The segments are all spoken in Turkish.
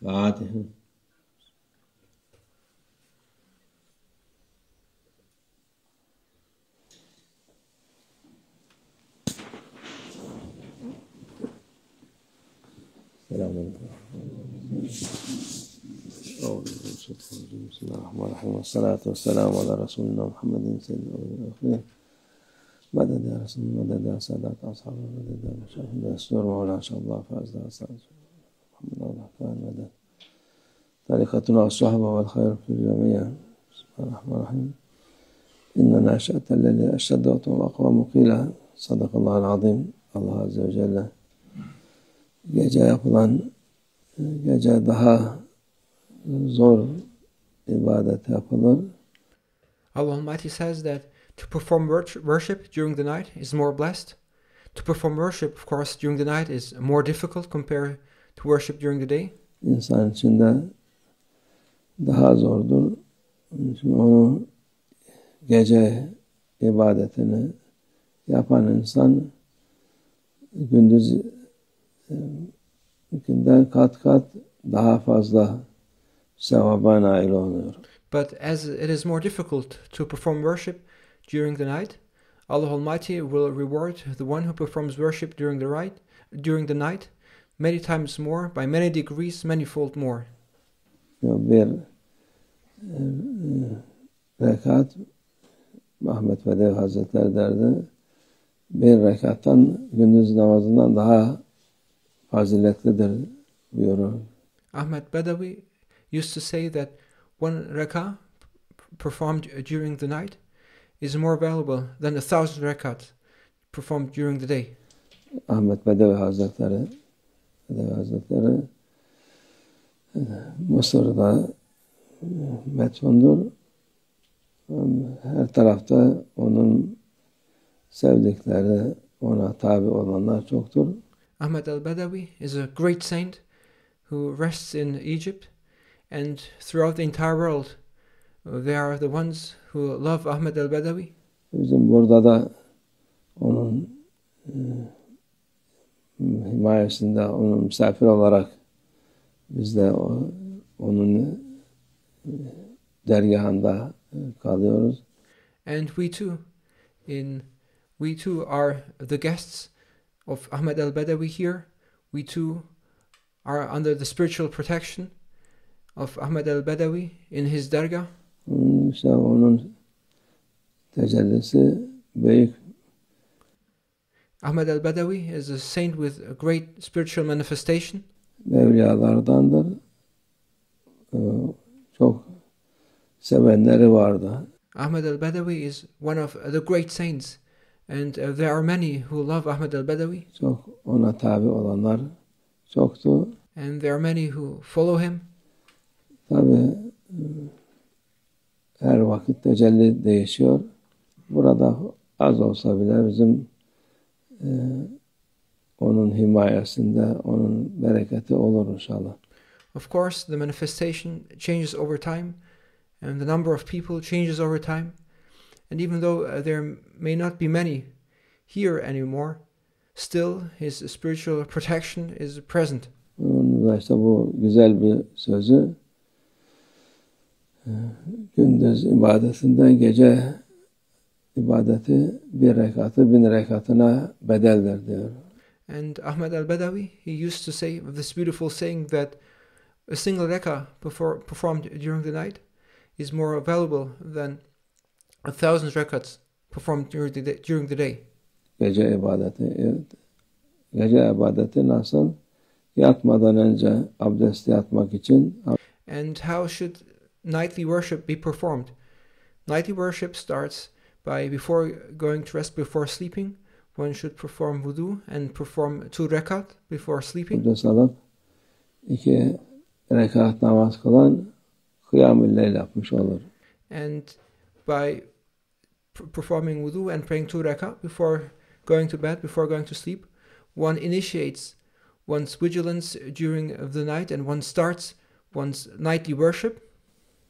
Fatiha. Selamünaleyküm. Bismillahirrahmanirrahim. Vessalatu vesselamu ala Resulina Muhammedin seyyidil meded ya Resulü meded ya sadat ashabı meded ya meşahide esnur mevla inşallah fazla ashabı Muhammed Hakkani meded tarikatuna as-sahaba vel hayr fil cemiye. Bismillahirrahmanirrahim. İnne naşatel leyli eşşeddatun ve akvamu qila. Sadakallahul azim. Allah Azze ve Celle gece daha zor ibadet yapılır. Allah Almighty says that to perform worship during the night is more blessed. To perform worship, of course, during the night is more difficult compared to worship during the day. İnsan için de daha zordur. Çünkü onu gece ibadetini yapan insan günden kat kat daha fazla sevaba nail oluyor. But as it is more difficult to perform worship during the night, Allah Almighty will reward the one who performs worship during the night many times more, by many degrees, manifold more. Bir rekat, Ahmet Bedevi Hazretleri derdi, bir rekattan gündüz namazından daha faziletlidir buyurur. Ahmed Badawi used to say that one rak'ah performed during the night is more valuable than 1,000 rak'ahs performed during the day. Ahmet Bedevi Hazretleri Mısır'da metfundur. Her tarafta onun sevdikleri, ona tabi olanlar çoktur. Ahmed al-Badawi is a great saint who rests in Egypt, and throughout the entire world they are the ones who love Ahmed al-Badawi. Bizim burada da onun himayesinde, onun misafir olarak biz de onun dergahında kalıyoruz. And we too are the guests of Ahmed al-Badawi here. We too are under the spiritual protection of Ahmed al-Badawi in his dergah. İşte onun tecellisi büyük. Ahmed al-Badawi is a saint with a great spiritual manifestation. Evliyalardandır. Çok sevenleri vardı. Ahmed al-Badawi is one of the great saints, and there are many who love Ahmed al-Badawi. Çok ona tabi olanlar çoktu. And there are many who follow him. Tabi her vakit tecelli değişiyor. Burada az olsa bile bizim onun himayesinde, onun bereketi olur inşallah. Of course, the manifestation changes over time, and the number of people changes over time. And even though there may not be many here anymore, still his spiritual protection is present. İşte bu güzel bir sözü gündüz ibadetinden gece ibadeti bir rekatı 1000 rekatına bedeldir diyor. And Ahmed al-Badawi, he used to say this beautiful saying that a single rak'ah performed during the night is more valuable than 1,000 rak'ahs performed during the day. Gece ibadeti nasıl? Yatmadan önce abdest yatmak için. And how should nightly worship be performed? Nightly worship starts by, before going to rest, before sleeping, one should perform wudu and perform 2 rekat before sleeping. Abdest alıp 2 rekat namaz kılan kıyam-ı leyl yapmış olur. And by performing wudu and praying 2 rekat before going to bed, before going to sleep, one initiates one's vigilance during the night, and one starts one's nightly worship.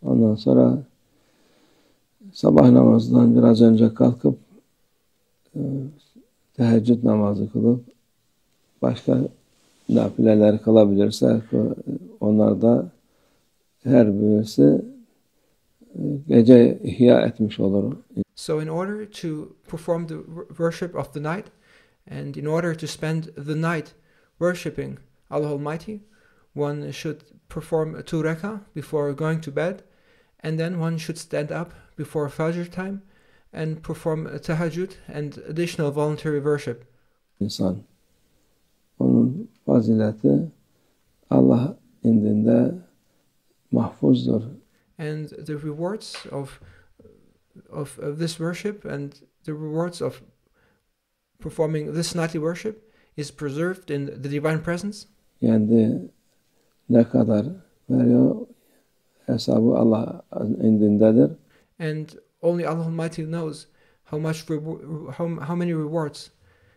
Ondan sonra sabah namazından biraz önce kalkıp teheccüd namazı kılıp başka nafileler kılabilirse onlar da her birisi gece ihya etmiş olur. So in order to perform the worship of the night, and in order to spend the night worshipping Allah Almighty, one should perform 2 rak'ah before going to bed, and then one should stand up before Fajr time and perform tahajjud and additional voluntary worship. İnsan. Onun fazileti Allah indinde mahfuzdur. And the rewards of this worship and the rewards of performing this nightly worship is preserved in the divine presence. Kendi ne kadar veriyor hesabı Allah indindedir. And only Allah Almighty knows how many rewards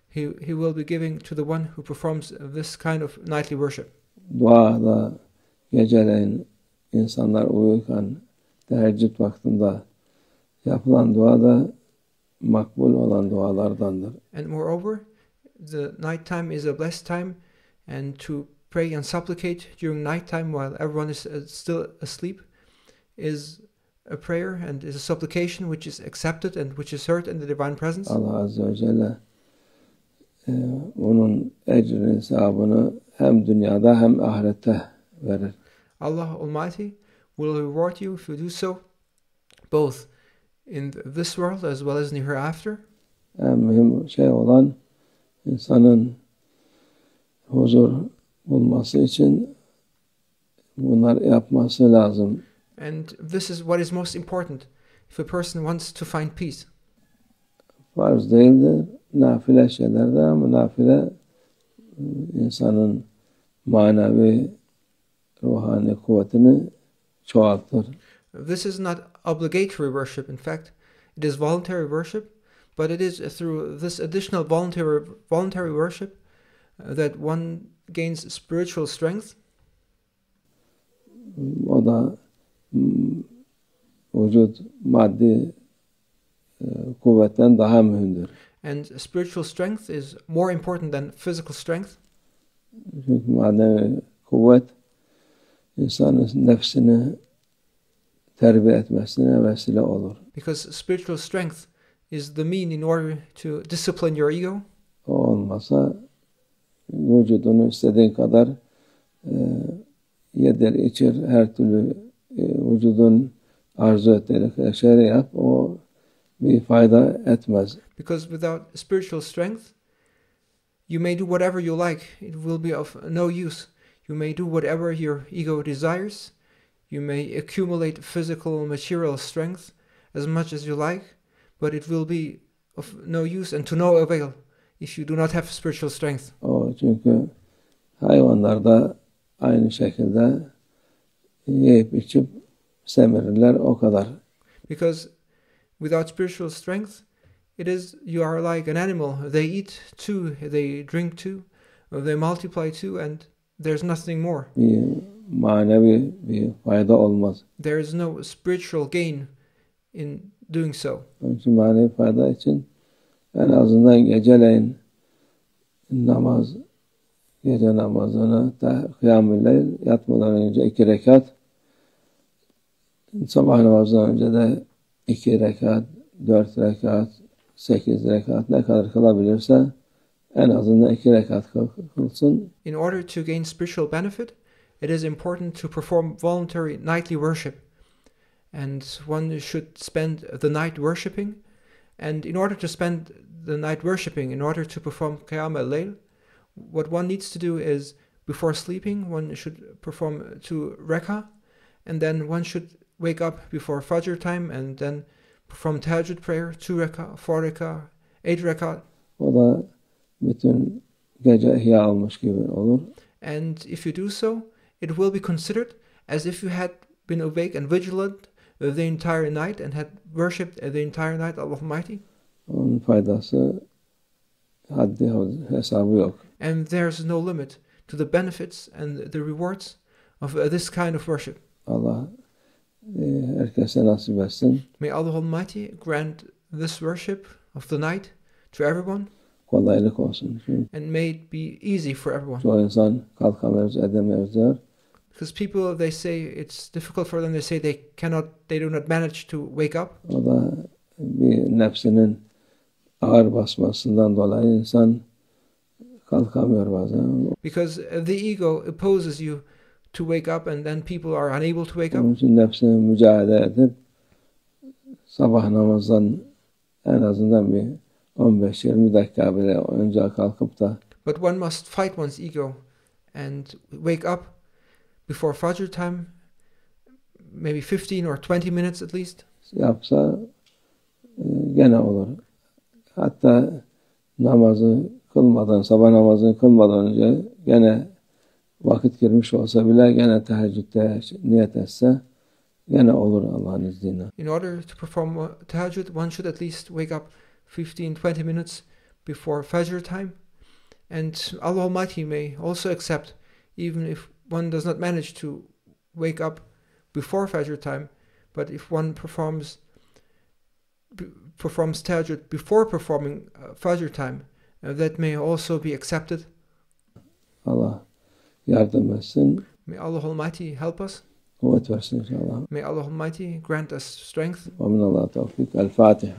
he will be giving to the one who performs this kind of nightly worship. Duada geceleyin insanlar uyurken teheccüd vaktinde yapılan dua da makbul olan dualardandır. And moreover, the night time is a blessed time, and to pray and supplicate during night time while everyone is still asleep is a prayer and is a supplication which is accepted and which is heard in the divine presence. Allah Azze ve Celle onun ecrini, sevabını hem dünyada hem ahirette verir. Allah Almighty will reward you if you do so, both in this world as well as in the hereafter. En mühim şey olan insanın huzur bulması için bunlar yapması lazım. And this is what is most important if a person wants to find peace. Farz değildir, nafile şeylerdir ama nafile insanın manevi, ruhani kuvvetini çoğaltır. This is not obligatory worship, in fact. It is voluntary worship, but it is through this additional voluntary worship that one gains spiritual strength. O da vücut maddi kuvvetten daha mühimdir. And spiritual strength is more important than physical strength. Çünkü manevi kuvvet insanın nefsini terbiye etmesine vesile olur. Because spiritual strength is the mean in order to discipline your ego. O olmasa vücudunu istediğin kadar yedir, içir, her türlü vücudun arzu ettiği şeyleri yap, o bir fayda etmez. Because without spiritual strength, you may do whatever you like. It will be of no use. You may do whatever your ego desires. You may accumulate physical, material strength as much as you like, but it will be of no use and to no avail if you do not have spiritual strength. O çünkü hayvanlar da aynı şekilde yiyip içip semirirler, o kadar. Because without spiritual strength, you are like an animal. They eat too, they drink too, they multiply too, and there's nothing more. Bir manevi bir fayda olmaz. There is no spiritual gain in doing so. Onun için manevi fayda için en azından geceleyin gece namazını kıyam-ı leyl yatmadan önce 2 rekat, sabah namazından önce de 2 rekat, 4 rekat, 8 rekat ne kadar kılabilirse en azından 2 rekat kılsın. In order to gain spiritual benefit, it is important to perform voluntary nightly worship. And one should spend the night worshipping. And in order to spend the night worshipping, in order to perform Qiyam al-Layl, what one needs to do is, before sleeping, one should perform 2 rak'ah, and then one should wake up before Fajr time and then perform tahajjud prayer, 2 rak'ah, 4 rak'ah, 8 rak'ah. O da bütün gece ihya olmuş gibi olur. And if you do so, it will be considered as if you had been awake and vigilant the entire night and had worshipped the entire night Allah Almighty. Onun faydası haddi hesabı yok. And there's no limit to the benefits and the rewards of this kind of worship. Allah herkese nasip etsin. May Allah Almighty grant this worship of the night to everyone. kolaylık olsun. Çünkü and may it be easy for everyone. çoğu insan kalkamıyoruz, edemiyoruz diyor. Because people, they say it's difficult for them. They say they do not manage to wake up. O da bir nefsinin ağır basmasından dolayı insan kalkamıyor bazen. Because the ego opposes you to wake up, and then people are unable to wake Onun up. için nefsine mücadele edip sabah namazdan en azından bir 15-20 dakika bile önce kalkıp da But one must fight one's ego and wake up before Fajr time, maybe 15 or 20 minutes at least. yapsa gene olur. Hatta namazı kılmadan, sabah namazını kılmadan önce gene vakit girmiş olsa bile gene teheccüde niyet etse gene olur Allah'ın izniyle. In order to perform tahajjud, one should at least wake up 15-20 minutes before Fajr time. And Allah Almighty may also accept, even if one does not manage to wake up before Fajr time, but if one performs tahajjud before performing Fajr time, that may also be accepted. Allah yardım etsin, May Allah Almighty help us. kuvvet versin inşallah. May Allah Almighty grant us strength. Ve minallah tevfik. El Fatiha.